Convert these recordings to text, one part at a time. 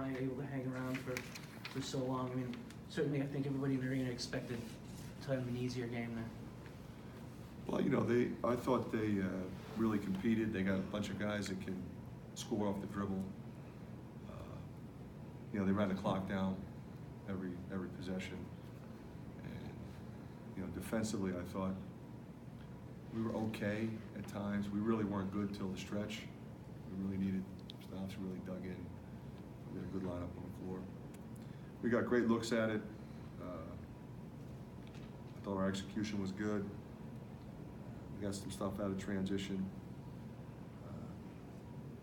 why able to hang around for so long? I mean, certainly I think everybody in the arena expected to have an easier game there. Well, I thought they really competed. They got a bunch of guys that can score off the dribble. They ran the clock down every possession. And, defensively, I thought we were okay at times. We really weren't good till the stretch. We really needed stops, really dug in. We had a good lineup on the floor. We got great looks at it. I thought our execution was good. We got some stuff out of transition.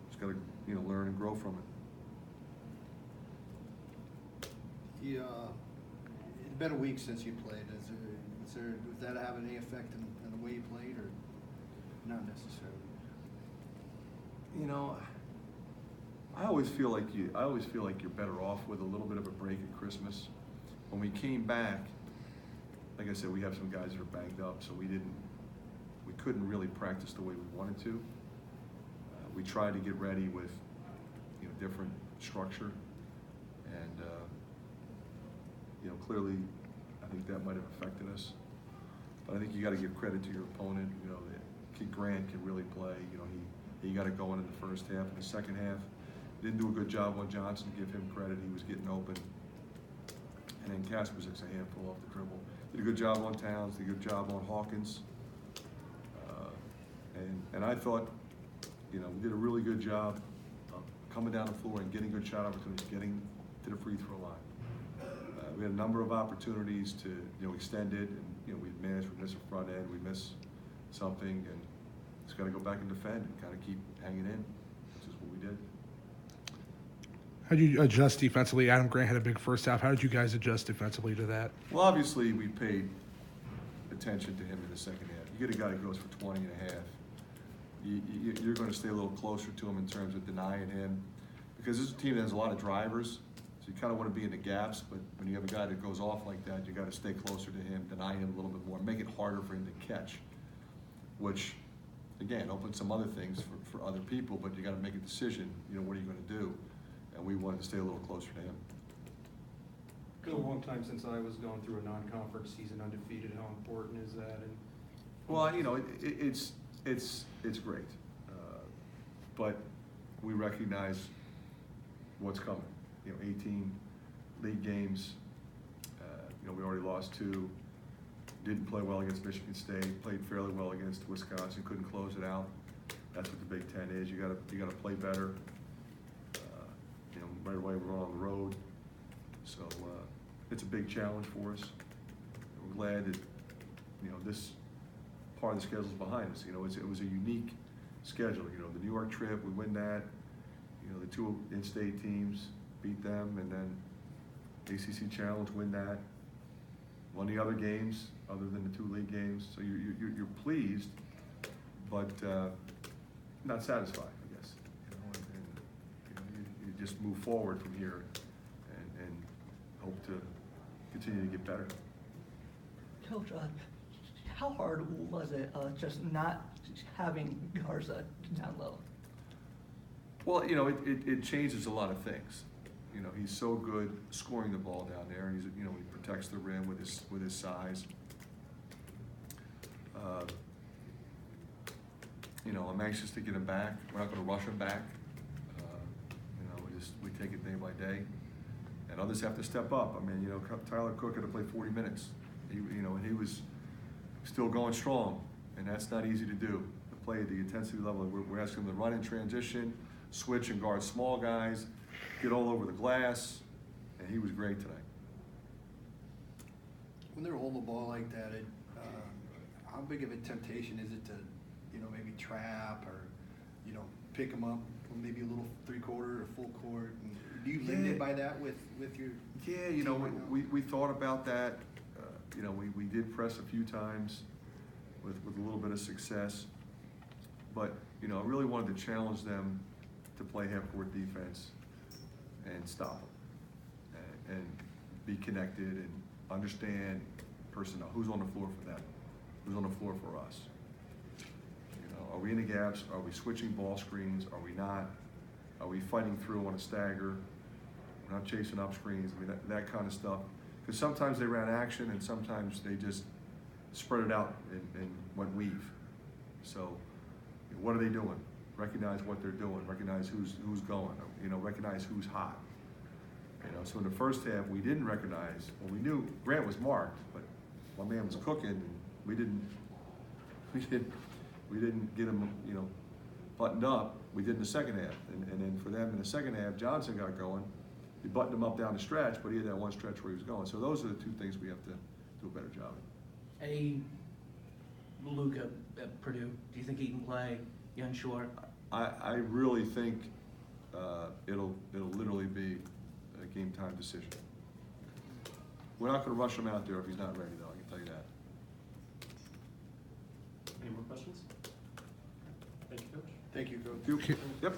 Just got to, learn and grow from it. It's been a week since you played. Does that have any effect in the way you played, or not necessarily? I always feel like you're better off with a little bit of a break at Christmas. When we came back, like I said, we have some guys that are banged up, so we couldn't really practice the way we wanted to. We tried to get ready with different structure, and clearly I think that might have affected us. But I think you got to give credit to your opponent. Kid Grant can really play. He got it going in the first half. In the second half, didn't do a good job on Johnson. Give him credit. He was getting open. And then Kasperzik's a handful off the dribble. Did a good job on Towns. Did a good job on Hawkins. And I thought, we did a really good job of coming down the floor and getting good shot opportunities, getting to the free throw line. We had a number of opportunities to, extend it, and we managed. We missed a front end. We missed something, and just got to go back and defend and kind of keep hanging in, which is what we did. How did you adjust defensively? Adam Grant had a big first half. How did you guys adjust defensively to that? Well, obviously, we paid attention to him in the second half. You get a guy that goes for 20 and a half. You're going to stay a little closer to him in terms of denying him, because this is a team that has a lot of drivers, so you kind of want to be in the gaps, but when you have a guy that goes off like that, you got to stay closer to him, deny him a little bit more, make it harder for him to catch, which, again, opens some other things for other people, but you got to make a decision, what are you going to do? And we wanted to stay a little closer to him. It's been a long time since I was going through a non-conference season undefeated. How important is that? Well, it's great, but we recognize what's coming. 18 league games. We already lost 2. Didn't play well against Michigan State. Played fairly well against Wisconsin. Couldn't close it out. That's what the Big Ten is. You got to play better. Right away we're on the road, so it's a big challenge for us. We're glad that this part of the schedule is behind us. It was a unique schedule. The New York trip, we win that. The 2 in-state teams, beat them, and then ACC Challenge, win that. Won the other games other than the 2 league games. So you're pleased, but not satisfied, I guess. You just move forward from here and hope to continue to get better. Coach, how hard was it just not having Garza down low? Well, it changes a lot of things. He's so good scoring the ball down there, and he protects the rim with his size. I'm anxious to get him back. We're not going to rush him back. We take it day by day, and others have to step up. Tyler Cook had to play 40 minutes. And he was still going strong, and that's not easy to do. To play at the intensity level, we're asking him to run in transition, switch and guard small guys, get all over the glass, and he was great tonight. When they're holding the ball like that, how big of a temptation is it to, maybe trap or, pick them up from maybe a little 3/4 or full court? And do you limit by that with your? Yeah, we thought about that. We did press a few times with a little bit of success, but I really wanted to challenge them to play half-court defense and stop them and be connected and understand personnel. Who's on the floor for them? Who's on the floor for us? Are we in the gaps? Are we switching ball screens? Are we not? Are we fighting through on a stagger? We're not chasing up screens, I mean, that kind of stuff. Because sometimes they ran action and sometimes they just spread it out and went weave. So what are they doing? Recognize what they're doing, recognize who's going, recognize who's hot. So in the first half, we didn't recognize, well, we knew Grant was marked, but my man was cooking, and we didn't get him, buttoned up. We did in the second half, and then for them in the second half, Johnson got going. He buttoned him up down the stretch, but he had that one stretch where he was going. So those are the two things we have to do a better job of. Eddie Luca at Purdue, do you think he can play? You unsure? I really think it'll literally be a game time decision. We're not going to rush him out there if he's not ready, though. I can tell you that. Any more questions? Thank you, Coach. Thank you, Coach. Yep.